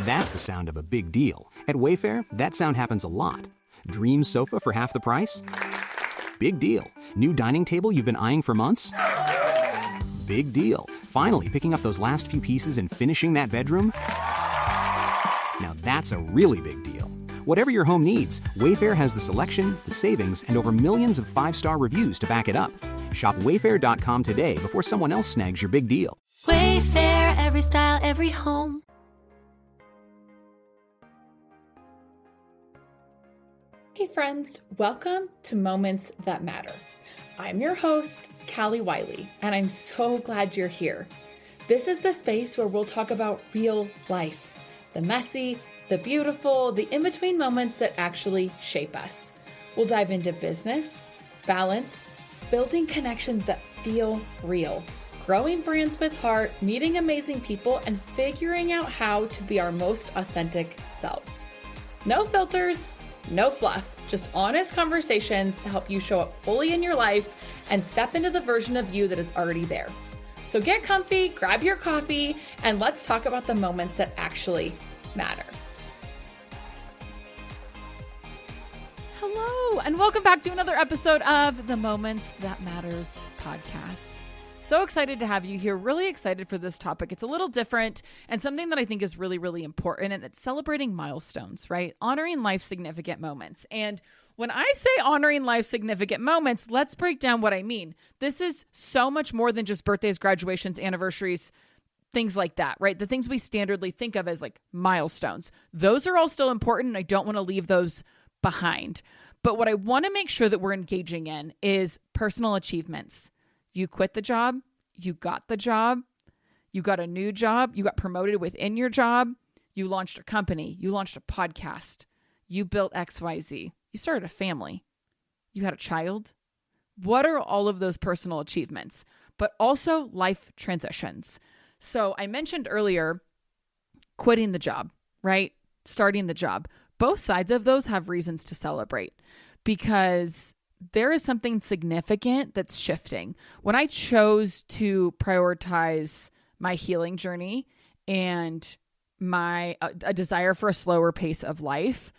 That's the sound of a big deal. At Wayfair, that sound happens a lot. Dream sofa for half the price? Big deal. New dining table you've been eyeing for months? Big deal. Finally picking up those last few pieces and finishing that bedroom? Now that's a really big deal. Whatever your home needs, Wayfair has the selection, the savings, and over millions of 5-star reviews to back it up. Shop Wayfair.com today before someone else snags your big deal. Wayfair, every style, every home. Hey friends, welcome to Moments That Matter. I'm your host, Callie Wiley, and I'm so glad you're here. This is the space where we'll talk about real life, the messy, the beautiful, the in-between moments that actually shape us. We'll dive into business, balance, building connections that feel real, growing brands with heart, meeting amazing people, and figuring out how to be our most authentic selves. No filters, no fluff, just honest conversations to help you show up fully in your life and step into the version of you that is already there. So get comfy, grab your coffee, and let's talk about the moments that actually matter. Hello, and welcome back to another episode of the Moments That Matters podcast. So excited to have you here. Really excited for this topic. It's a little different and something that I think is really, really important. And it's celebrating milestones, right? Honoring life's significant moments. And when I say honoring life's significant moments, let's break down what I mean. This is so much more than just birthdays, graduations, anniversaries, things like that, right? The things we standardly think of as like milestones. Those are all still important. And I don't want to leave those behind. But what I want to make sure that we're engaging in is personal achievements. You quit the job, you got the job, you got a new job, you got promoted within your job, you launched a company, you launched a podcast, you built XYZ, you started a family, you had a child. What are all of those personal achievements? But also life transitions. So I mentioned earlier, quitting the job, right? Starting the job. Both sides of those have reasons to celebrate because there is something significant that's shifting. When I chose to prioritize my healing journey and a desire for a slower pace of life,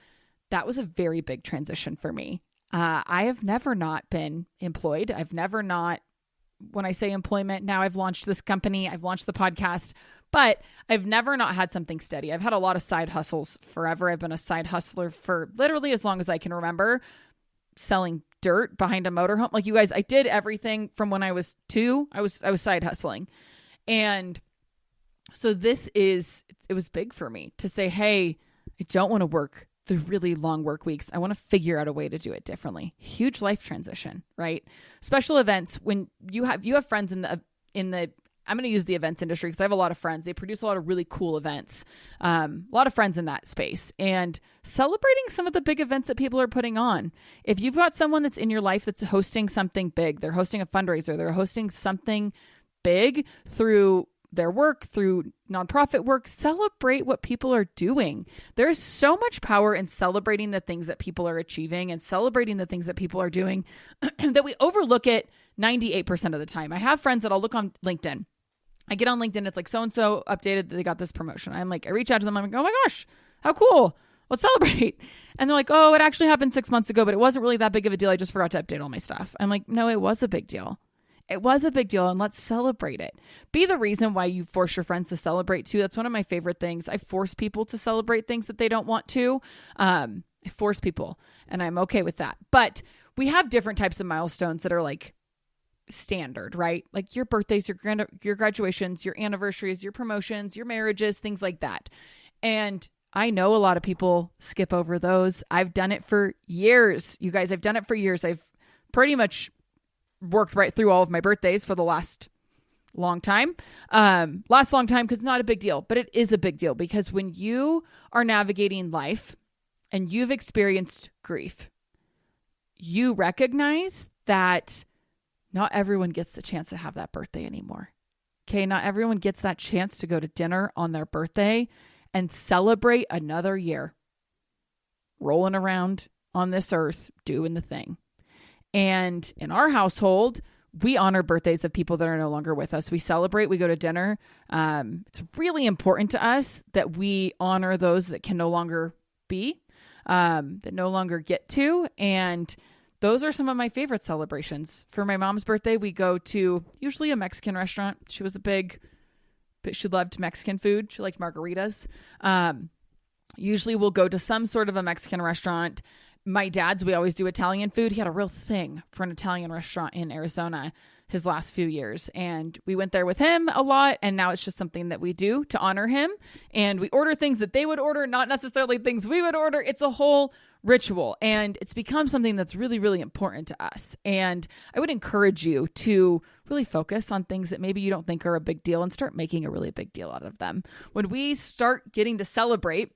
that was a very big transition for me. I have never not been employed. When I say employment, now I've launched this company, I've launched the podcast, but I've never not had something steady. I've had a lot of side hustles forever. I've been a side hustler for literally as long as I can remember, selling dirt behind a motorhome. Like you guys, I did everything from when I was 2. I was side hustling. And so it was big for me to say, hey, I don't want to work the really long work weeks. I want to figure out a way to do it differently. Huge life transition, right? Special events, when you have friends in the I'm going to use the events industry because I have a lot of friends. They produce a lot of really cool events. A lot of friends in that space and celebrating some of the big events that people are putting on. If you've got someone that's in your life that's hosting something big, they're hosting a fundraiser, they're hosting something big through their work, through nonprofit work, celebrate what people are doing. There's so much power in celebrating the things that people are achieving and celebrating the things that people are doing that we overlook it 98% of the time. I have friends that I'll look on LinkedIn. I get on LinkedIn, it's like so-and-so updated that they got this promotion. I'm like, I reach out to them. I'm like, oh my gosh, how cool. Let's celebrate. And they're like, oh, it actually happened 6 months ago, but it wasn't really that big of a deal. I just forgot to update all my stuff. I'm like, no, it was a big deal. It was a big deal and let's celebrate it. Be the reason why you force your friends to celebrate too. That's one of my favorite things. I force people to celebrate things that they don't want to. I force people and I'm okay with that. But we have different types of milestones that are like standard, right? Like your birthdays, your graduations, your anniversaries, your promotions, your marriages, things like that. And I know a lot of people skip over those. I've done it for years. You guys, I've done it for years. I've pretty much worked right through all of my birthdays for the last long time. Because it's not a big deal, but it is a big deal because when you are navigating life and you've experienced grief, you recognize that not everyone gets the chance to have that birthday anymore. Okay, not everyone gets that chance to go to dinner on their birthday and celebrate another year rolling around on this earth doing the thing. And in our household, we honor birthdays of people that are no longer with us. We celebrate, we go to dinner. It's really important to us that we honor those that can no longer be, that no longer get to. And those are some of my favorite celebrations. For my mom's birthday, we go to usually a Mexican restaurant. She loved Mexican food. She liked margaritas. Usually we'll go to some sort of a Mexican restaurant. My dad's, we always do Italian food. He had a real thing for an Italian restaurant in Arizona his last few years. And we went there with him a lot. And now it's just something that we do to honor him. And we order things that they would order, not necessarily things we would order. It's a whole ritual. And it's become something that's really, really important to us. And I would encourage you to really focus on things that maybe you don't think are a big deal and start making a really big deal out of them. When we start getting to celebrate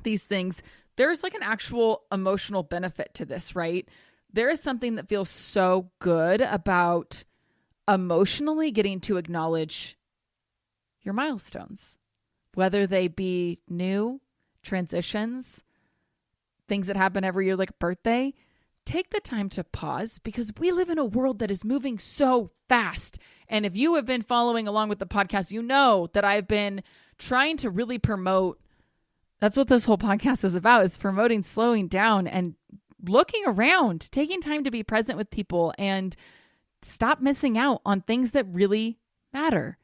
these things, there's like an actual emotional benefit to this, right? There is something that feels so good about emotionally getting to acknowledge your milestones, whether they be new transitions, things that happen every year, like a birthday. Take the time to pause, because we live in a world that is moving so fast. And if you have been following along with the podcast, you know that I've been trying to really promote. That's what this whole podcast is about, is promoting slowing down and looking around, taking time to be present with people and stop missing out on things that really matter.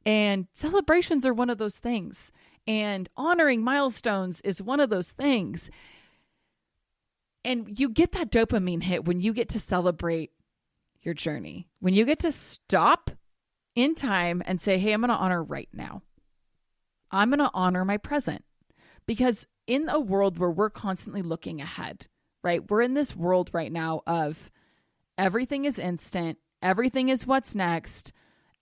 And celebrations are one of those things. And honoring milestones is one of those things. And you get that dopamine hit when you get to celebrate your journey, when you get to stop in time and say, hey, I'm going to honor right now. I'm going to honor my present. Because in a world where we're constantly looking ahead, right? We're in this world right now of everything is instant. Everything is what's next.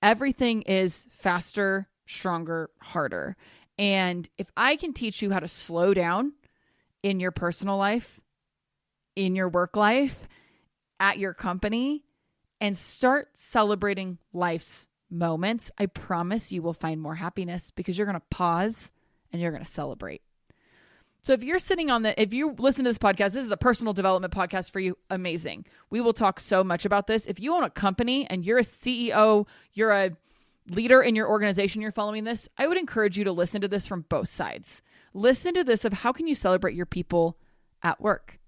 Everything is faster, stronger, harder. And if I can teach you how to slow down in your personal life, in your work life, at your company, and start celebrating life's moments, I promise you will find more happiness, because you're going to pause and you're going to celebrate. So if you're sitting on if you listen to this podcast, this is a personal development podcast for you. Amazing. We will talk so much about this. If you own a company and you're a CEO, you're a leader in your organization, you're following this, I would encourage you to listen to this from both sides. Listen to this of how can you celebrate your people at work?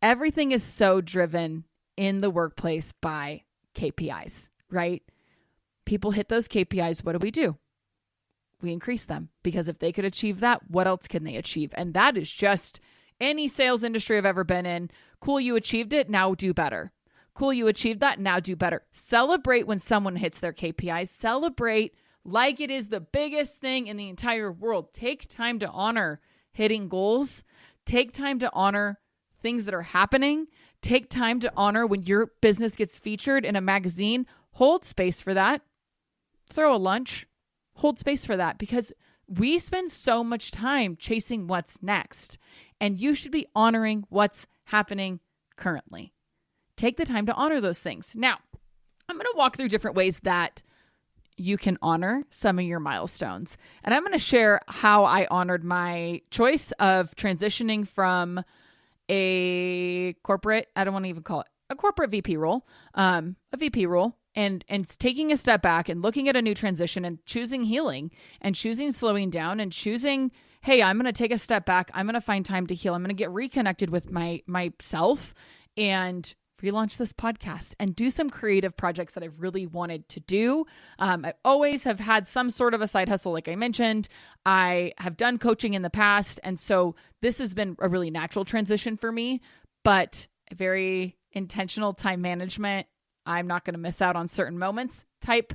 Everything is so driven in the workplace by KPIs, right? People hit those KPIs. What do? We increase them, because if they could achieve that, what else can they achieve? And that is just any sales industry I've ever been in. Cool, you achieved it. Now do better. Cool, you achieved that. Now do better. Celebrate when someone hits their KPIs. Celebrate like it is the biggest thing in the entire world. Take time to honor hitting goals. Take time to honor things that are happening. Take time to honor when your business gets featured in a magazine. Hold space for that. Throw a lunch. Hold space for that, because we spend so much time chasing what's next, and you should be honoring what's happening currently. Take the time to honor those things. Now, I'm going to walk through different ways that you can honor some of your milestones. And I'm going to share how I honored my choice of transitioning from a corporate, I don't want to even call it a corporate VP role, a VP role, and taking a step back and looking at a new transition and choosing healing and choosing slowing down and choosing, hey, I'm going to take a step back. I'm going to find time to heal. I'm going to get reconnected with myself and relaunch this podcast and do some creative projects that I've really wanted to do. I always have had some sort of a side hustle, like I mentioned. I have done coaching in the past. And so this has been a really natural transition for me, but a very intentional time management. I'm not going to miss out on certain moments type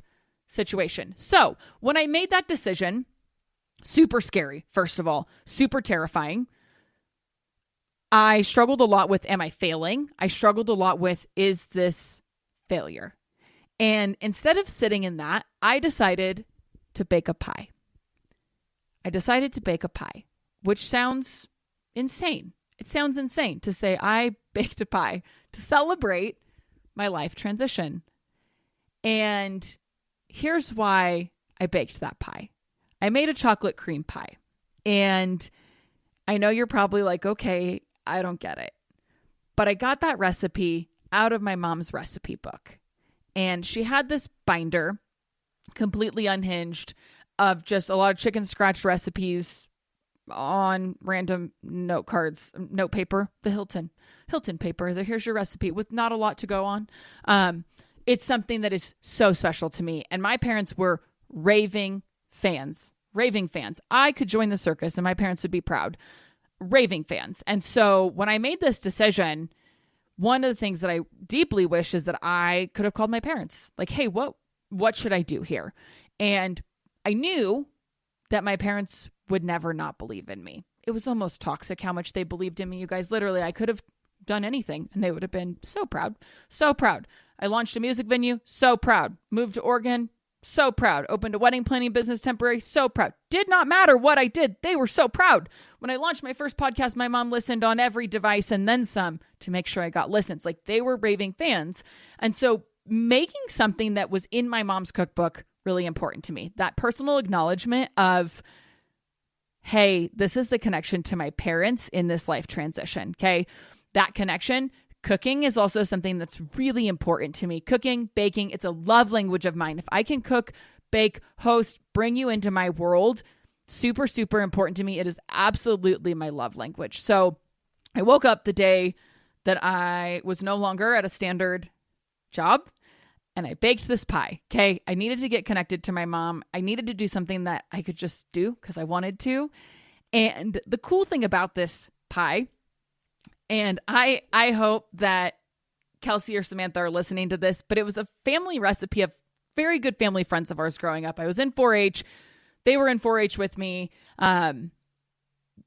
situation. So when I made that decision, super scary, first of all, super terrifying. I struggled a lot with, am I failing? I struggled a lot with, is this failure? And instead of sitting in that, I decided to bake a pie. Which sounds insane. It sounds insane to say I baked a pie to celebrate my life transition. And here's why I baked that pie. I made a chocolate cream pie. And I know you're probably like, okay, I don't get it. But I got that recipe out of my mom's recipe book. And she had this binder, completely unhinged, of just a lot of chicken scratch recipes on random note cards, note paper, the Hilton paper. Here's your recipe with not a lot to go on. It's something that is so special to me. And my parents were raving fans. I could join the circus and my parents would be proud. Raving fans. And so when I made this decision, one of the things that I deeply wish is that I could have called my parents. Like, hey, what should I do here? And I knew that my parents would never not believe in me. It was almost toxic how much they believed in me. You guys, literally, I could have done anything and they would have been so proud. So proud. I launched a music venue. So proud. Moved to Oregon. So proud. Opened a wedding planning business temporary. So proud. Did not matter what I did. They were so proud. When I launched my first podcast, my mom listened on every device and then some to make sure I got listens. Like, they were raving fans. And so making something that was in my mom's cookbook really important to me. That personal acknowledgement of, hey, this is the connection to my parents in this life transition. Okay. That connection. Cooking is also something that's really important to me. Cooking, baking, it's a love language of mine. If I can cook, bake, host, bring you into my world, super, super important to me. It is absolutely my love language. So I woke up the day that I was no longer at a standard job and I baked this pie. Okay. I needed to get connected to my mom. I needed to do something that I could just do because I wanted to. And the cool thing about this pie, and I hope that Kelsey or Samantha are listening to this, but it was a family recipe of very good family friends of ours growing up. I was in 4-H. They were in 4-H with me.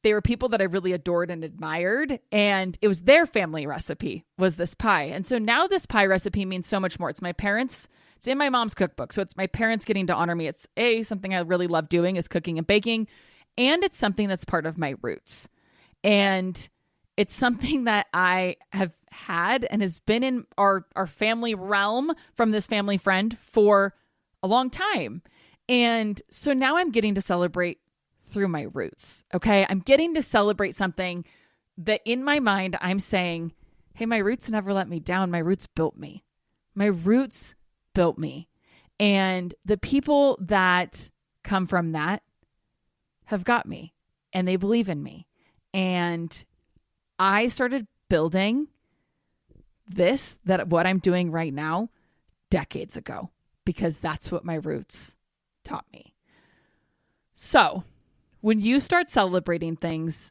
They were people that I really adored and admired. And it was their family recipe was this pie. And so now this pie recipe means so much more. It's my parents. It's in my mom's cookbook. So it's my parents getting to honor me. It's something I really love doing is cooking and baking. And it's something that's part of my roots. And it's something that I have had and has been in our family realm from this family friend for a long time. And so now I'm getting to celebrate through my roots. Okay. I'm getting to celebrate something that in my mind, I'm saying, hey, my roots never let me down. My roots built me. My roots built me. And the people that come from that have got me and they believe in me. And I started building what I'm doing right now decades ago, because that's what my roots taught me. So when you start celebrating things,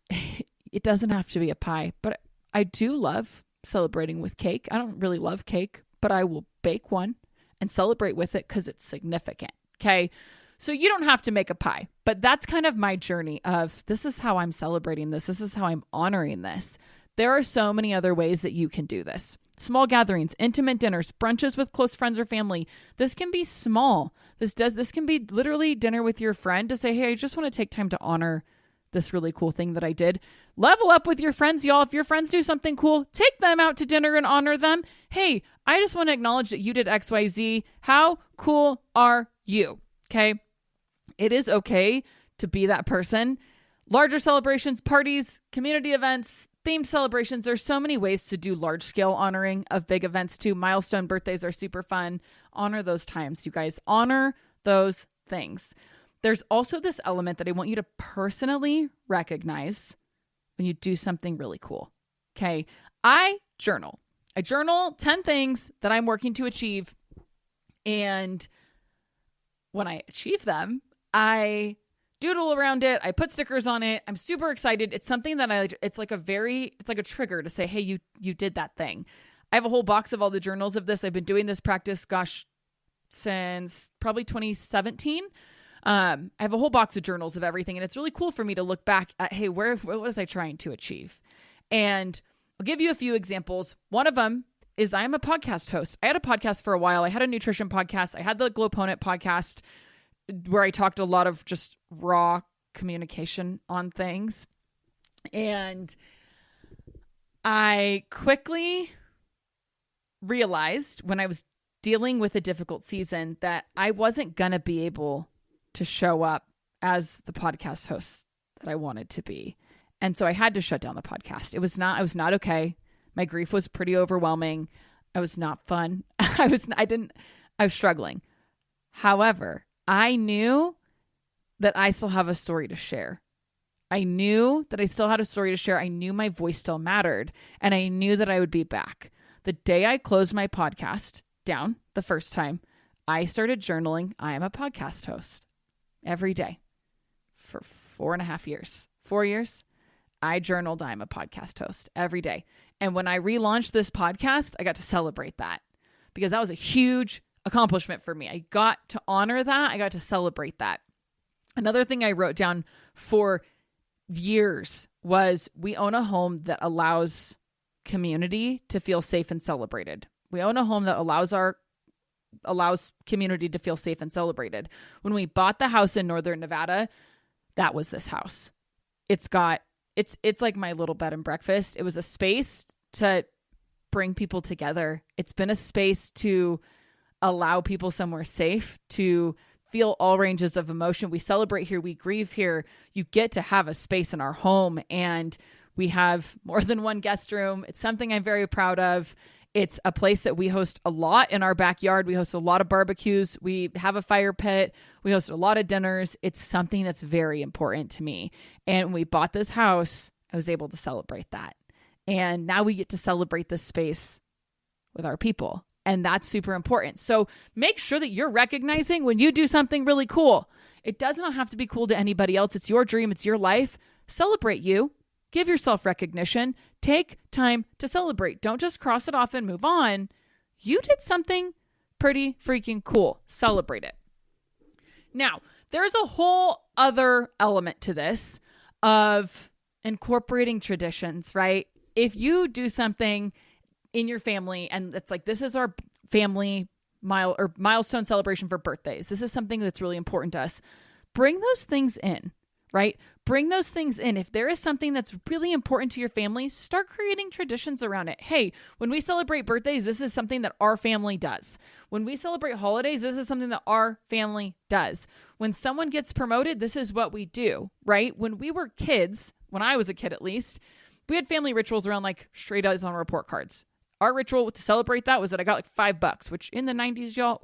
it doesn't have to be a pie, but I do love celebrating with cake. I don't really love cake, but I will bake one and celebrate with it because it's significant. Okay. So you don't have to make a pie, but that's kind of my journey of this is how I'm celebrating this. This is how I'm honoring this. There are so many other ways that you can do this. Small gatherings, intimate dinners, brunches with close friends or family. This can be small. This can be literally dinner with your friend to say, hey, I just want to take time to honor this really cool thing that I did. Level up with your friends, y'all. If your friends do something cool, take them out to dinner and honor them. Hey, I just want to acknowledge that you did XYZ. How cool are you? Okay. It is okay to be that person. Larger celebrations, parties, community events, themed celebrations. There's so many ways to do large scale honoring of big events too. Milestone birthdays are super fun. Honor those times, you guys. Honor those things. There's also this element that I want you to personally recognize when you do something really cool. Okay. I journal 10 things that I'm working to achieve. And when I achieve them, I doodle around it. I put stickers on it. I'm super excited. It's something that it's like a trigger to say, hey, you did that thing. I have a whole box of all the journals of this. I've been doing this practice, since probably 2017. I have a whole box of journals of everything. And it's really cool for me to look back at, hey, what was I trying to achieve? And I'll give you a few examples. One of them is I'm a podcast host. I had a podcast for a while. I had a nutrition podcast. I had the Glowponent podcast where I talked a lot of just raw communication on things. And I quickly realized when I was dealing with a difficult season that I wasn't going to be able to show up as the podcast host that I wanted to be. And so I had to shut down the podcast. I was not okay. My grief was pretty overwhelming. I was not fun. I was struggling. However, I knew that I still have a story to share. I knew that I still had a story to share. I knew my voice still mattered, and I knew that I would be back. The day I closed my podcast down the first time, I started journaling. I am a podcast host every day for 4.5 years. 4 years, I journaled. I'm a podcast host every day. And when I relaunched this podcast, I got to celebrate that because that was a huge accomplishment for me. I got to honor that. I got to celebrate that. Another thing I wrote down for years was we own a home that allows community to feel safe and celebrated. We own a home that allows community to feel safe and celebrated. When we bought the house in Northern Nevada, that was this house. It's like my little bed and breakfast. It was a space to bring people together. It's been a space to allow people somewhere safe to feel all ranges of emotion. We celebrate here. We grieve here. You get to have a space in our home, and we have more than one guest room. It's something I'm very proud of. It's a place that we host a lot in our backyard. We host a lot of barbecues. We have a fire pit. We host a lot of dinners. It's something that's very important to me. And when we bought this house, I was able to celebrate that. And now we get to celebrate this space with our people. And that's super important. So make sure that you're recognizing when you do something really cool. It does not have to be cool to anybody else. It's your dream. It's your life. Celebrate you. Give yourself recognition. Take time to celebrate. Don't just cross it off and move on. You did something pretty freaking cool. Celebrate it. Now, there's a whole other element to this of incorporating traditions, right? If you do something in your family and it's like, this is our family milestone celebration for birthdays. This is something that's really important to us. Bring those things in, right? Bring those things in. If there is something that's really important to your family, start creating traditions around it. Hey, when we celebrate birthdays, this is something that our family does. When we celebrate holidays, this is something that our family does. When someone gets promoted, this is what we do, right? When we were kids, when I was a kid at least, we had family rituals around like straight A's on report cards. Our ritual to celebrate that was that I got like $5, which in the 90s, y'all,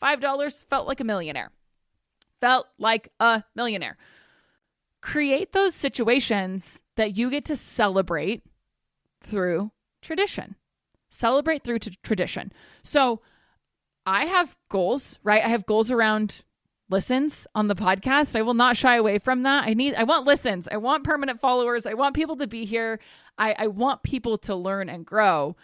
$5 felt like a millionaire. Felt like a millionaire. Create those situations that you get to celebrate through tradition. Celebrate through tradition. So I have goals, right? I have goals around listens on the podcast. I will not shy away from that. I want listens. I want permanent followers. I want people to be here. I want people to learn and grow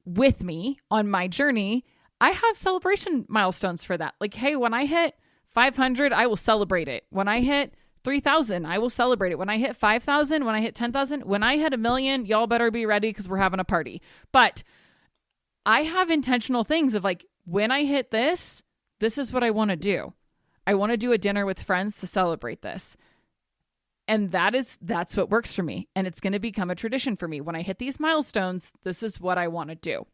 with me on my journey. I have celebration milestones for that. Like, hey, when I hit 500, I will celebrate it. When I hit 3,000, I will celebrate it. When I hit 5,000, when I hit 10,000, when I hit 1 million, y'all better be ready because we're having a party. But I have intentional things of like, when I hit this is what I want to do. I want to do a dinner with friends to celebrate this. And that's what works for me. And it's going to become a tradition for me. When I hit these milestones, this is what I want to do.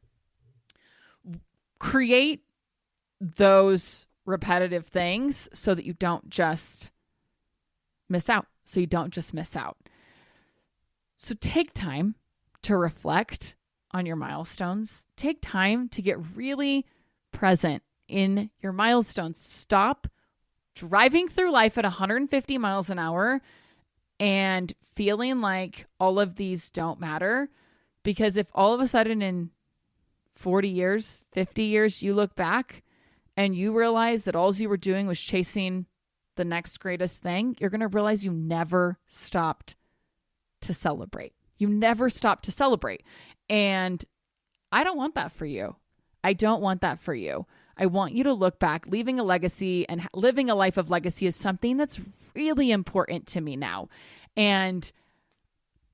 Create those repetitive things so that you don't just miss out. So take time to reflect on your milestones. Take time to get really present in your milestones. Stop driving through life at 150 miles an hour and feeling like all of these don't matter. Because if all of a sudden in 40 years, 50 years, you look back and you realize that all you were doing was chasing the next greatest thing, you're going to realize you never stopped to celebrate. You never stopped to celebrate. And I don't want that for you. I don't want that for you. I want you to look back. Leaving a legacy and living a life of legacy is something that's really important to me now. And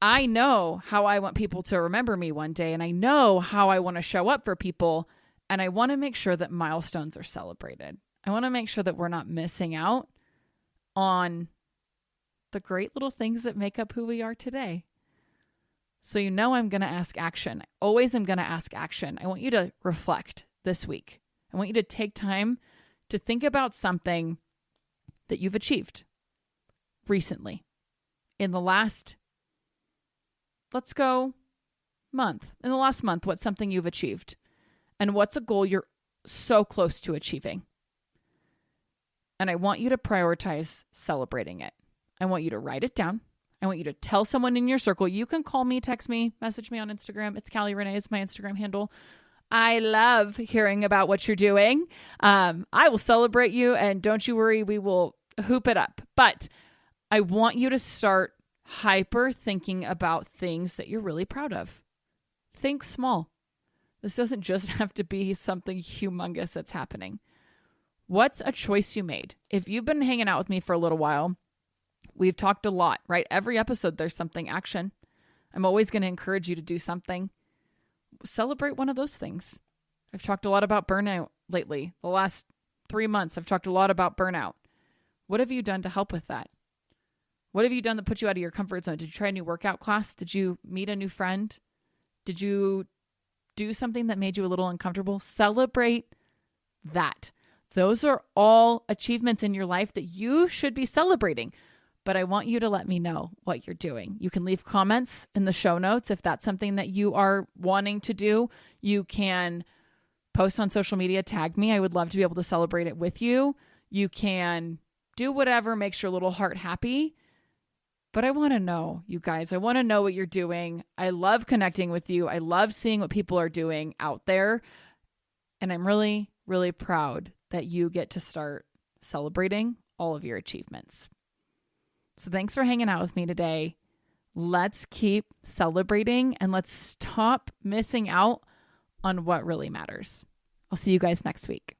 I know how I want people to remember me one day. And I know how I want to show up for people. And I want to make sure that milestones are celebrated. I want to make sure that we're not missing out on the great little things that make up who we are today. So I'm going to ask action. I always am going to ask action. I want you to reflect this week. I want you to take time to think about something that you've achieved recently. In the last, month. In the last month, what's something you've achieved? And what's a goal you're so close to achieving? And I want you to prioritize celebrating it. I want you to write it down. I want you to tell someone in your circle. You can call me, text me, message me on Instagram. It's Callie Renee is my Instagram handle. I love hearing about what you're doing. I will celebrate you, and don't you worry, we will hoop it up. But I want you to start hyper thinking about things that you're really proud of. Think small. This doesn't just have to be something humongous that's happening. What's a choice you made? If you've been hanging out with me for a little while, we've talked a lot, right? Every episode, there's something action. I'm always going to encourage you to do something. Celebrate one of those things. I've talked a lot about burnout lately. The last 3 months, I've talked a lot about burnout. What have you done to help with that? What have you done that put you out of your comfort zone? Did you try a new workout class? Did you meet a new friend? Did you do something that made you a little uncomfortable? Celebrate that. Those are all achievements in your life that you should be celebrating. But I want you to let me know what you're doing. You can leave comments in the show notes if that's something that you are wanting to do. You can post on social media, tag me. I would love to be able to celebrate it with you. You can do whatever makes your little heart happy. But I want to know, you guys. I want to know what you're doing. I love connecting with you. I love seeing what people are doing out there. And I'm really, really proud that you get to start celebrating all of your achievements. So thanks for hanging out with me today. Let's keep celebrating and let's stop missing out on what really matters. I'll see you guys next week.